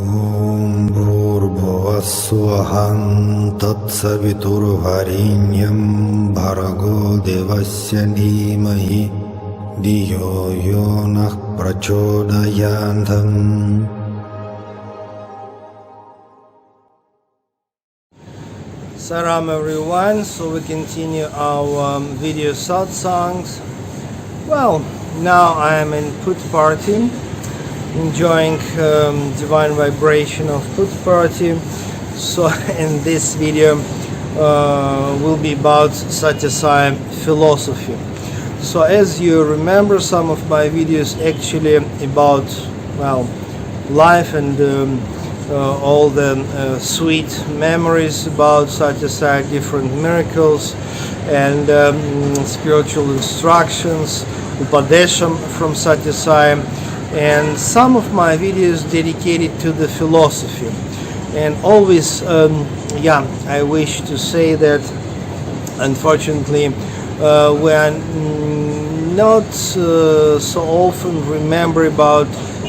Om Bhurбhuvassuham Tatsaviturvarenyam Bhargo Devasya Dhimahi Dhiyo Yonah Prachodayantam. Saram everyone, so we continue our video satsangs. Well, now I am in Put Party, enjoying divine vibration of Put Party. So in this video will be about Sathya Sai philosophy. So as you remember, some of my videos actually about, well, life and all the sweet memories about Sathya Sai, different miracles and spiritual instructions, Upadesham from Sathya Sai, and some of my videos dedicated to the philosophy. And always, I wish to say that unfortunately we are not so often remember about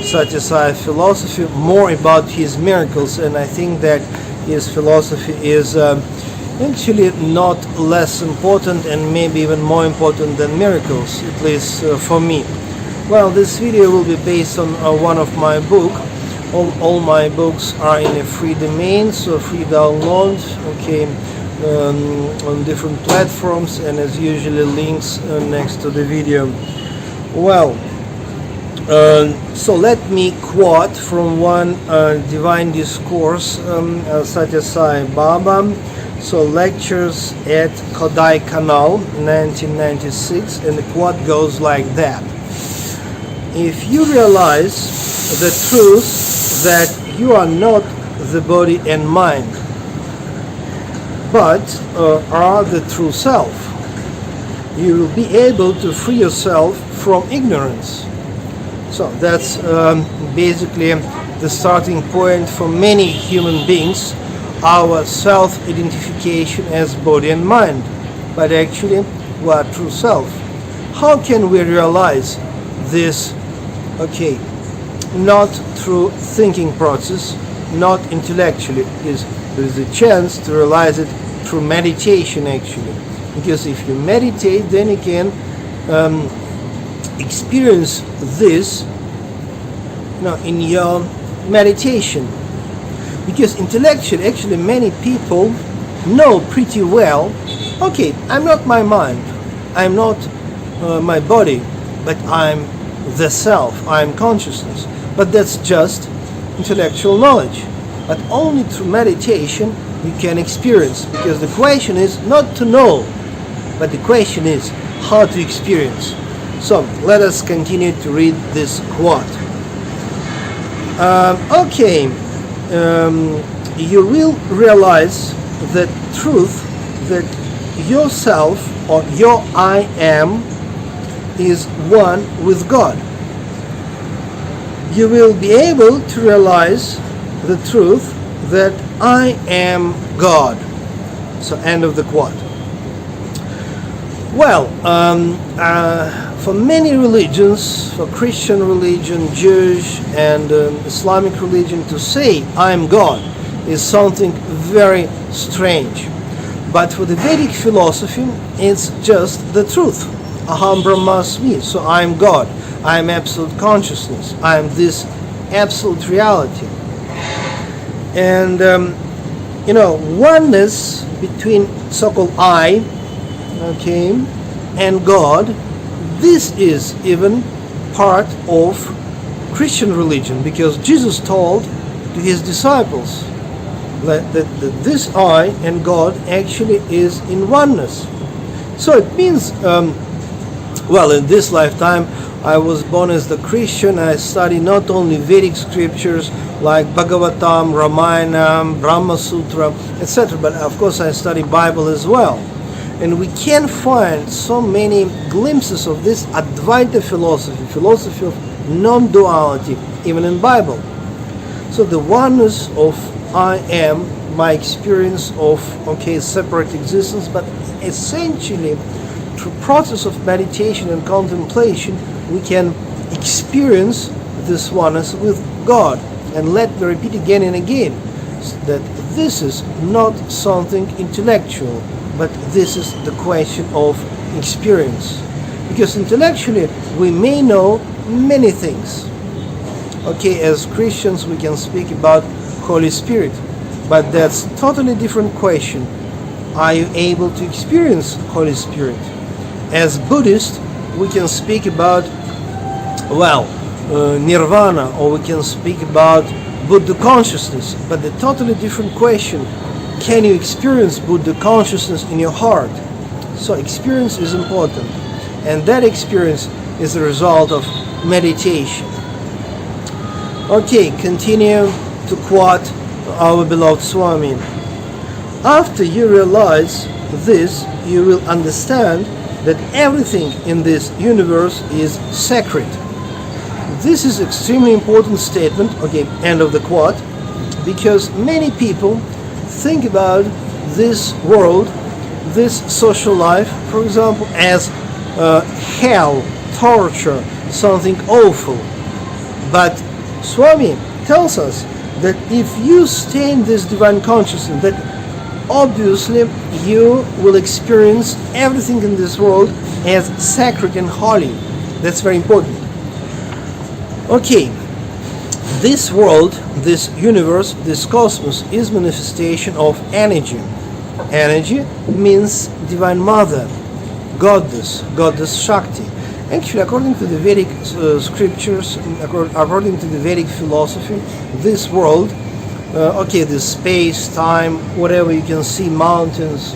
Sathya Sai philosophy, more about his miracles, and I think that his philosophy is actually not less important and maybe even more important than miracles, at least for me. Well, this video will be based on one of my books. All my books are in a free domain, so free download, okay, on different platforms, and as usually links next to the video. Well, so let me quote from one divine discourse, Sathya Sai Baba, so lectures at Kodaikanal 1996, and the quote goes like that: if you realize the truth that you are not the body and mind, but are the true self, you will be able to free yourself from ignorance. So that's basically the starting point for many human beings, our self-identification as body and mind, but actually we are true self. How can we realize this? Okay, not through thinking process, not intellectually. There is a chance to realize it through meditation actually, because if you meditate, then you can experience this in your meditation. Because intellectually, actually many people know pretty well, okay, I'm not my mind, I'm not my body, but I'm the self, I'm consciousness. But that's just intellectual knowledge. But only through meditation you can experience, because the question is not to know, but the question is how to experience. So let us continue to read this quote. You will realize the truth that yourself or your I am is one with God. You will be able to realize the truth that I am God. So end of the quote. Well, for many religions, for Christian religion, Jewish and Islamic religion, to say I am God is something very strange. But for the Vedic philosophy, it's just the truth. Aham Brahmasmi, so I am God. I am absolute consciousness. I am this absolute reality. And oneness between so-called I, okay, and God, this is even part of Christian religion, because Jesus told to his disciples that this I and God actually is in oneness. So it means, in this lifetime I was born as the Christian. I study not only Vedic scriptures like Bhagavatam, Ramayana, Brahma Sutra, etc., but of course I study Bible as well. And we can find so many glimpses of this Advaita philosophy of non-duality, even in Bible. So the oneness of I am, my experience of, separate existence, but essentially through process of meditation and contemplation, we can experience this oneness with God. And let me repeat again and again that this is not something intellectual, but this is the question of experience. Because intellectually we may know many things. Okay, as Christians we can speak about Holy Spirit, but that's totally different question. Are you able to experience Holy Spirit? As Buddhists we can speak about, nirvana, or we can speak about Buddha consciousness, but the totally different question: can you experience Buddha consciousness in your heart? So experience is important, and that experience is the result of meditation. Okay, continue to quote our beloved Swami. After you realize this, you will understand that everything in this universe is sacred. This is extremely important statement, okay, end of the quote, because many people think about this world, this social life, for example, as hell, torture, something awful. But Swami tells us that if you stay in this divine consciousness, that obviously you will experience everything in this world as sacred and holy. That's very important. Okay, this world, this universe, this cosmos is manifestation of energy. Energy means Divine Mother, Goddess Shakti. Actually, according to the Vedic scriptures, according to the Vedic philosophy, this world, this space, time, whatever you can see, mountains,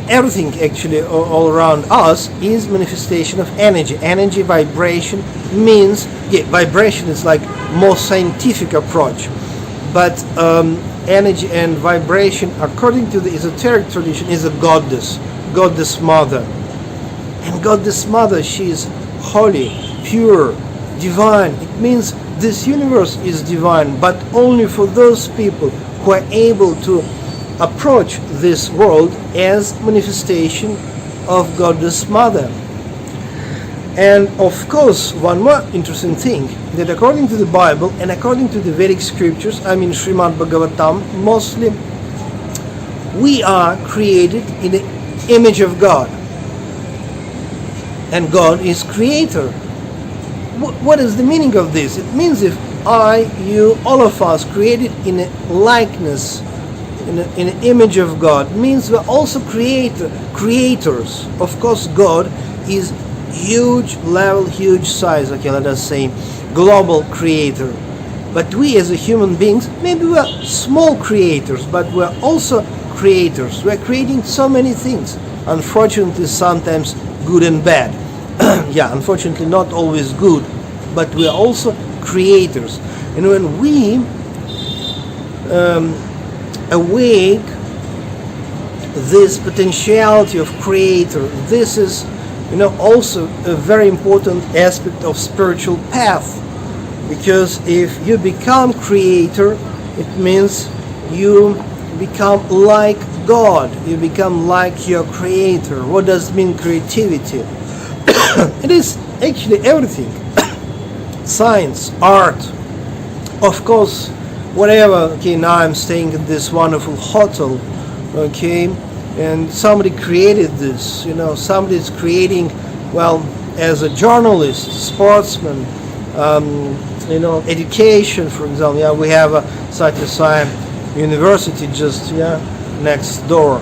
everything actually all around us is manifestation of energy. Energy, vibration means, vibration is like more scientific approach, but energy and vibration, according to the esoteric tradition, is a goddess mother. And Goddess Mother, she is holy, pure, divine. It means this universe is divine, but only for those people who are able to approach this world as manifestation of Goddess Mother. And of course, one more interesting thing, that according to the Bible and according to the Vedic scriptures, Srimad Bhagavatam, mostly we are created in the image of God. And God is creator. What is the meaning of this? It means if I, you, all of us created in a likeness, in an image of God, means we're also creators. Of course, God is huge level, huge size, okay, let us say global creator. But we as a human beings, maybe we're small creators, but we're also creators. We're creating so many things. Unfortunately, sometimes good and bad. Unfortunately not always good, but we are also creators. And when we awake this potentiality of creator, this is also a very important aspect of spiritual path, because if you become creator, it means you become like God, you become like your creator. What does it mean, creativity? It is actually everything. Science, art, of course, whatever. Okay, now I'm staying in this wonderful hotel, okay, and somebody created this, somebody is creating, as a journalist, sportsman, education, for example. We have a Sathya Sai University just next door.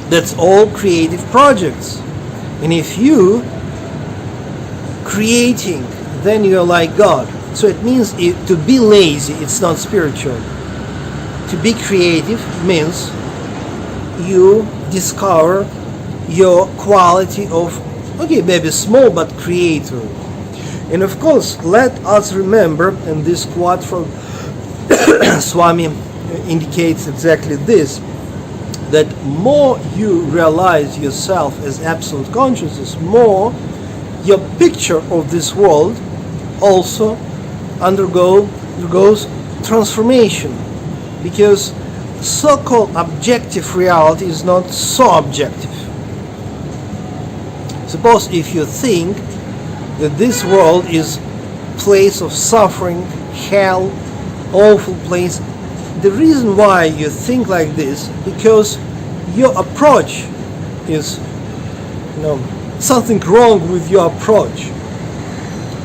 That's all creative projects. And if you creating, then you're like God. So it means to be lazy, it's not spiritual. To be creative means you discover your quality of, maybe small but creator. And of course, let us remember, and this quote from Swami indicates exactly this, that more you realize yourself as absolute consciousness, more your picture of this world also undergoes transformation, because so-called objective reality is not so objective. Suppose if you think that this world is place of suffering, hell, awful place. The reason why you think like this, because your approach is, something wrong with your approach.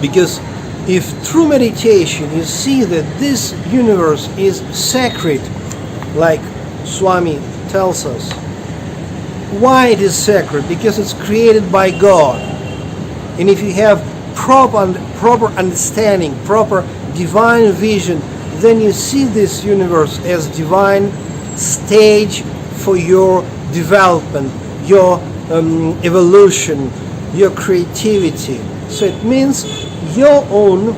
Because if through meditation you see that this universe is sacred, like Swami tells us, why it is sacred? Because it's created by God. And if you have proper understanding, proper divine vision, then you see this universe as divine stage for your development, your evolution, your creativity. So it means your own,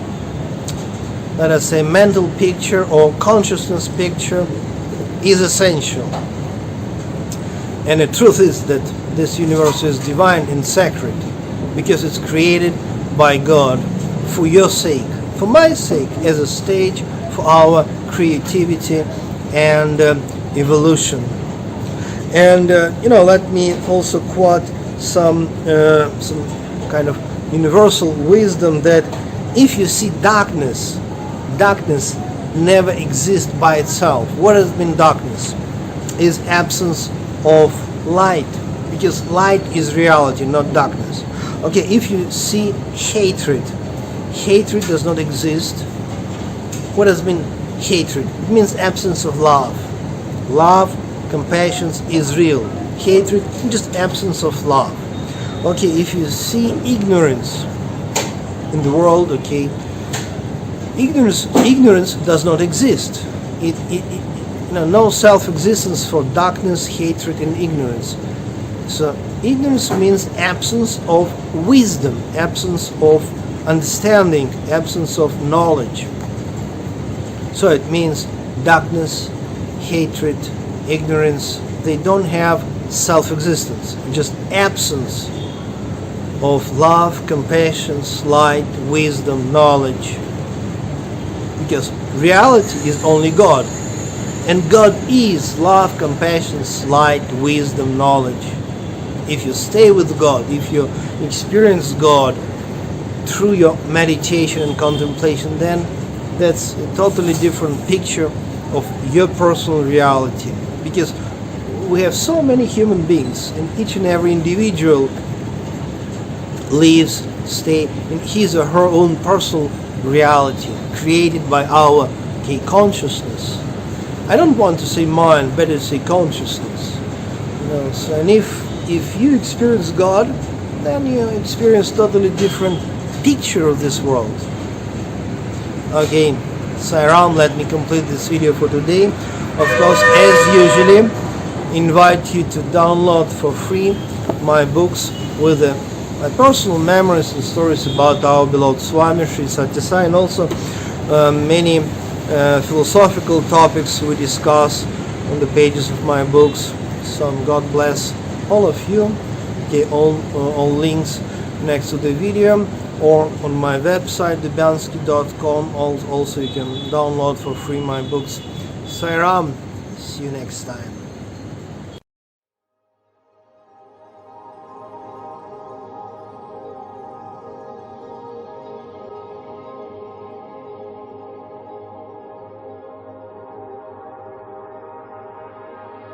let us say, mental picture or consciousness picture is essential. And the truth is that this universe is divine and sacred because it's created by God for your sake, for my sake, as a stage for our creativity and evolution. And let me also quote some kind of universal wisdom that if you see darkness never exists by itself. What has been darkness? Is absence of light, because light is reality, not darkness. Okay, if you see hatred does not exist. What has been hatred? It means absence of love. Love, compassion is real. Hatred, just absence of love. Okay, if you see ignorance in the world, okay, ignorance does not exist. No self-existence for darkness, hatred, and ignorance. So ignorance means absence of wisdom, absence of understanding, absence of knowledge. So it means darkness, hatred, ignorance, they don't have self-existence, just absence of love, compassion, light, wisdom, knowledge. Because reality is only God. And God is love, compassion, light, wisdom, knowledge. If you stay with God, if you experience God through your meditation and contemplation, then that's a totally different picture of your personal reality. Because we have so many human beings, and each and every individual lives, stay in his or her own personal reality, created by our consciousness. I don't want to say mind, better to say consciousness. And if you experience God, then you experience totally different picture of this world. Okay, Sai Ram, let me complete this video for today. Of course, as usually, invite you to download for free my books with my personal memories and stories about our beloved Swami, Sri Sathya Sai, and also many philosophical topics we discuss on the pages of my books. So God bless all of you. Okay, all links next to the video or on my website debyansky.com. Also you can download for free my books. Sai Ram, see you next time.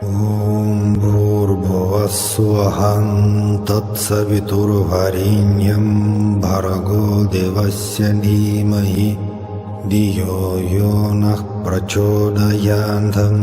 Om Bhurбhuvassuham Tatsaviturvarenyam Bhargo Devasya Dhimahi Dhiyo Yonah Prachodayantam